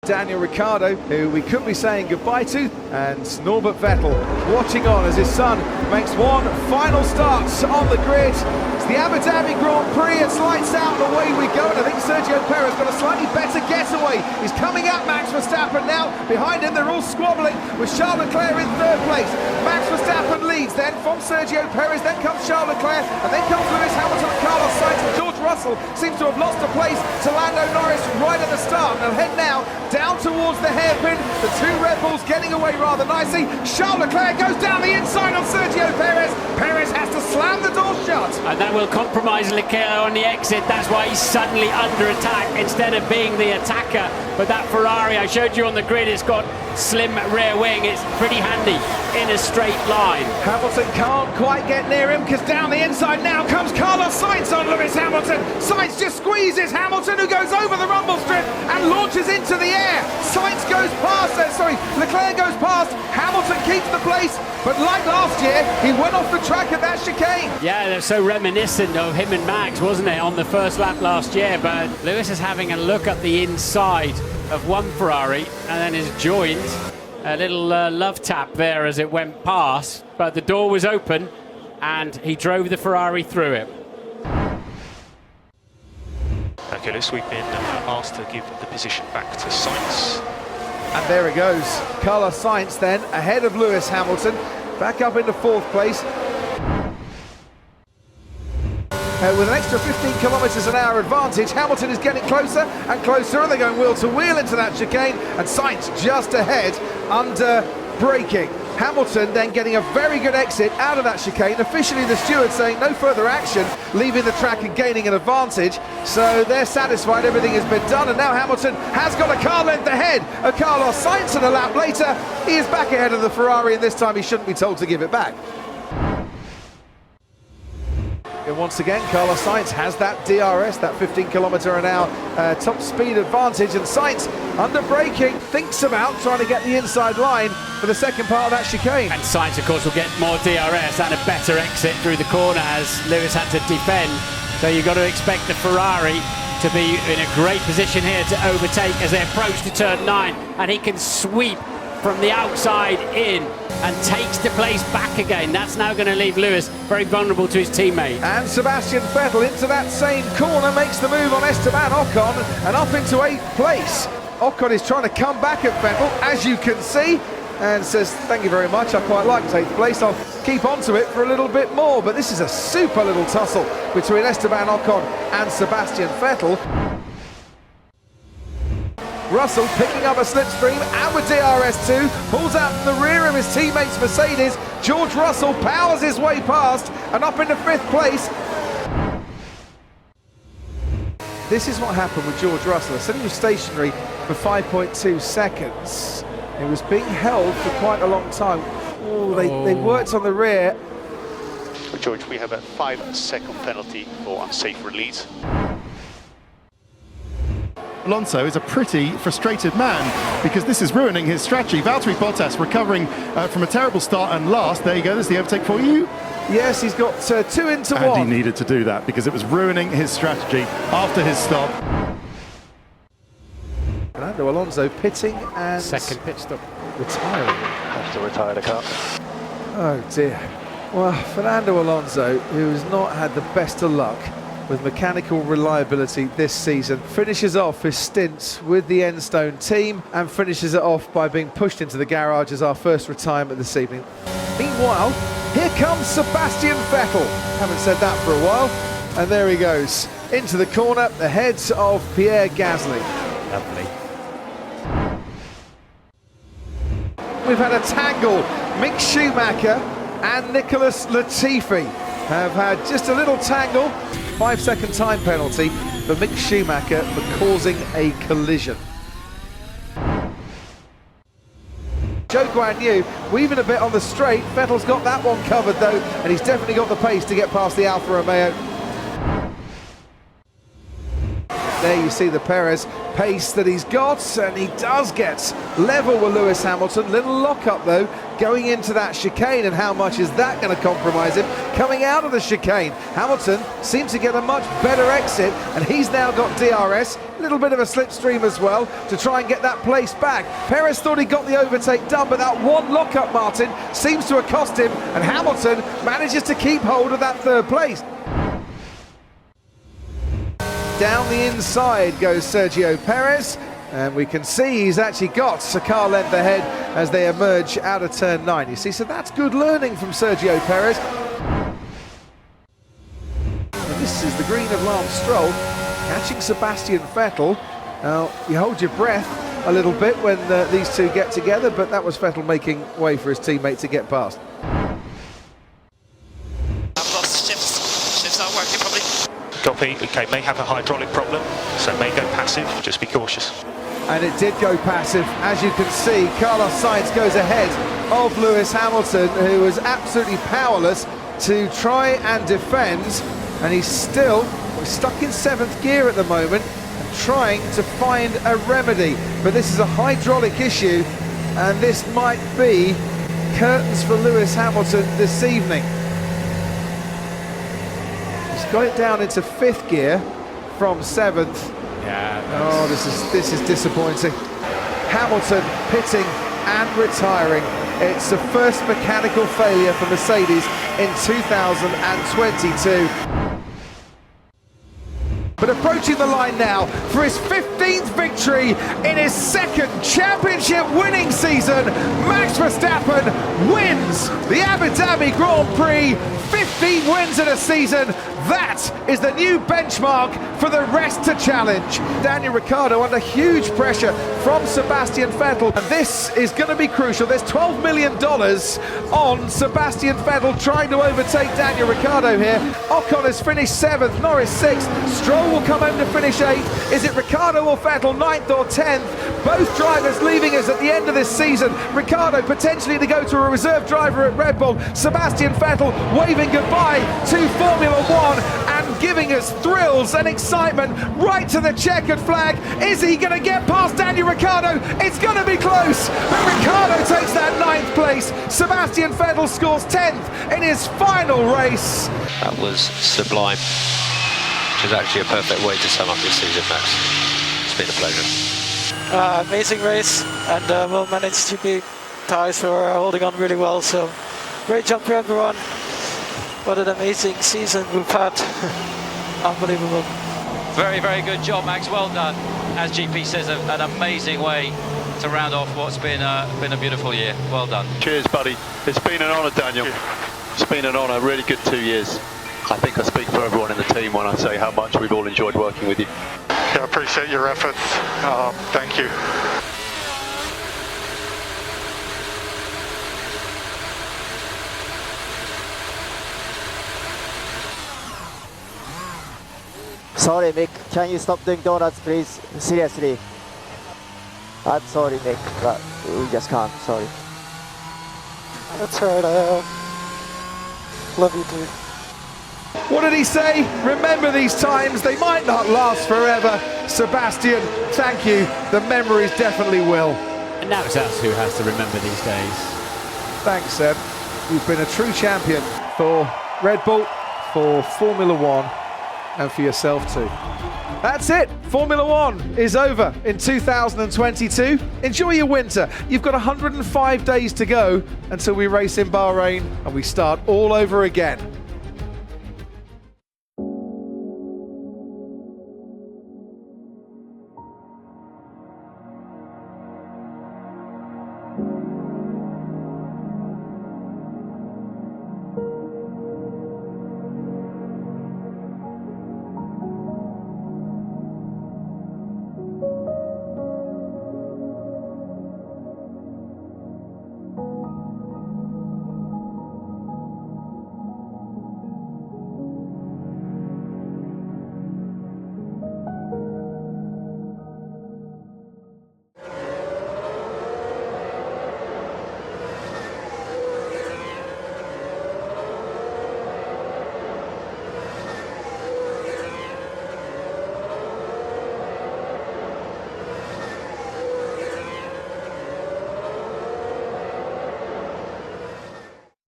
Daniel Ricciardo, who we could be saying goodbye to, and Norbert Vettel watching on as his son makes one final start on the grid. It's the Abu Dhabi Grand Prix, it's lights out and away we go, and I think Sergio Perez got a slightly better getaway. He's coming at Max Verstappen now, behind him they're all squabbling with Charles Leclerc in third place. Max Verstappen leads then from Sergio Perez, then comes Charles Leclerc, and then comes Lewis Hamilton and Carlos Sainz, and George Russell seems to have lost a place to Lando Norris right at the start. They'll head now down towards the hairpin, the two Red Bulls getting away rather nicely. Charles Leclerc goes down the inside on Sergio Perez. Perez has to slam the door shut. And that will compromise Leclerc on the exit. That's why he's suddenly under attack instead of being the attacker. But that Ferrari I showed you on the grid, it's got slim rear wing. It's pretty handy in a straight line. Hamilton can't quite get near him because down the inside now comes Carlos Sainz on Lewis Hamilton. Sainz just squeezes Hamilton, who goes over the rumble strip and launches into the air. Sainz goes past, Leclerc goes past, Hamilton keeps the place, but like last year, he went off the track at that chicane. Yeah, they're so reminiscent of him and Max, wasn't it, on the first lap last year, but Lewis is having a look at the inside of one Ferrari and then is joined. A little love tap there as it went past, but the door was open and he drove the Ferrari through it. Okay, Lewis, we've been asked to give the position back to Sainz. And there it goes. Carlos Sainz then ahead of Lewis Hamilton, back up into fourth place. With an extra 15 kilometres an hour advantage, Hamilton is getting closer and closer, and they're going wheel to wheel into that chicane, and Sainz just ahead under braking. Hamilton then getting a very good exit out of that chicane. Officially the steward saying no further action, leaving the track and gaining an advantage. So they're satisfied, everything has been done, and now Hamilton has got a car length ahead of Carlos Sainz, and a lap later he is back ahead of the Ferrari, and this time he shouldn't be told to give it back. And once again, Carlos Sainz has that DRS, that 15 kilometre an hour top speed advantage, and Sainz, under braking, thinks about trying to get the inside line for the second part of that chicane. And Sainz, of course, will get more DRS and a better exit through the corner as Lewis had to defend. So you've got to expect the Ferrari to be in a great position here to overtake as they approach to turn 9, and he can sweep from the outside in and takes the place back again. That's now going to leave Lewis very vulnerable to his teammate. And Sebastian Vettel into that same corner makes the move on Esteban Ocon and up into 8th place. Ocon is trying to come back at Vettel, as you can see, and says, thank you very much, I quite like 8th place, I'll keep on to it for a little bit more. But this is a super little tussle between Esteban Ocon and Sebastian Vettel. Russell picking up a slipstream and with DRS2, pulls out from the rear of his teammates Mercedes. George Russell powers his way past and up into 5th place. This is what happened with George Russell. I said he was stationary for 5.2 seconds. He was being held for quite a long time. Ooh, they worked on the rear. George, we have a 5-second penalty for unsafe release. Alonso is a pretty frustrated man because this is ruining his strategy. Valtteri Bottas recovering from a terrible start and last. There you go, there's the overtake for you. Yes, he's got 2 into 1. And he needed to do that because it was ruining his strategy after his stop. Fernando Alonso pitting and second pit stop. Retiring. Have to retire the car. Oh dear. Well, Fernando Alonso, who has not had the best of luck with mechanical reliability this season, finishes off his stint with the Enstone team and finishes it off by being pushed into the garage as our first retirement this evening. Meanwhile, here comes Sebastian Vettel. Haven't said that for a while. And there he goes, into the corner, ahead of Pierre Gasly. Lovely. We've had a tangle. Mick Schumacher and Nicholas Latifi have had just a little tangle. 5-second time penalty for Mick Schumacher for causing a collision. Zhou Guanyu weaving a bit on the straight. Vettel's got that one covered though, and he's definitely got the pace to get past the Alfa Romeo. There you see the Perez pace that he's got, and he does get level with Lewis Hamilton. Little lock-up though, going into that chicane, and how much is that going to compromise him? Coming out of the chicane, Hamilton seems to get a much better exit, and he's now got DRS. little bit of a slipstream as well to try and get that place back. Perez thought he got the overtake done, but that one lockup, Martin, seems to accost him, and Hamilton manages to keep hold of that third place. Down the inside goes Sergio Perez, and we can see he's actually got a car length ahead as they emerge out of turn 9. You see, so that's good learning from Sergio Perez. And this is the green of Lance Stroll, catching Sebastian Vettel. Now, you hold your breath a little bit when these two get together, but that was Vettel making way for his teammate to get past. I've lost shifts aren't working probably. Copy, okay, may have a hydraulic problem, so may go passive, just be cautious. And it did go passive. As you can see, Carlos Sainz goes ahead of Lewis Hamilton, who was absolutely powerless to try and defend, and he's still stuck in 7th gear at the moment and trying to find a remedy. But this is a hydraulic issue, and this might be curtains for Lewis Hamilton this evening. He's got it down into 5th gear from 7th. Yeah. Oh, this is disappointing. Hamilton pitting and retiring. It's the first mechanical failure for Mercedes in 2022. But approaching the line now for his 15th victory in his 2nd championship winning season, Max Verstappen wins the Abu Dhabi Grand Prix. 15 wins in a season. That is the new benchmark for the rest to challenge. Daniel Ricciardo under huge pressure from Sebastian Vettel, and this is going to be crucial. There's $12 million on Sebastian Vettel trying to overtake Daniel Ricciardo here. Ocon has finished 7th, Norris 6th, Stroll will come home to finish 8th. Is it Ricciardo or Vettel, 9th or 10th? Both drivers leaving us at the end of this season. Ricciardo potentially to go to a reserve driver at Red Bull. Sebastian Vettel waving goodbye to Formula 1 and giving us thrills and excitement right to the checkered flag. Is he going to get past Daniel Ricciardo? It's going to be close, but Ricciardo takes that 9th place. Sebastian Vettel scores 10th in his final race. That was sublime, which is actually a perfect way to sum up this season, Max. It's been a pleasure. Amazing race, and we'll manage to beat tyres who are holding on really well, so great job to everyone. What an amazing season we've had. Unbelievable. Very, very good job, Max. Well done. As GP says, an amazing way to round off what's been a beautiful year. Well done. Cheers, buddy. It's been an honour, Daniel. It's been an honour. Really good 2 years. I think I speak for everyone in the team when I say how much we've all enjoyed working with you. Yeah, I appreciate your efforts. Thank you. Sorry, Mick. Can you stop doing donuts, please? Seriously. I'm sorry, Mick, but we just can't. Sorry. That's right, love you too. What did he say? Remember these times, they might not last forever. Sebastian, thank you. The memories definitely will. And now it's us who has to remember these days. Thanks, Seb. You've been a true champion for Red Bull, for Formula 1, and for yourself too. That's it. Formula 1 is over in 2022. Enjoy your winter. You've got 105 days to go until we race in Bahrain and we start all over again.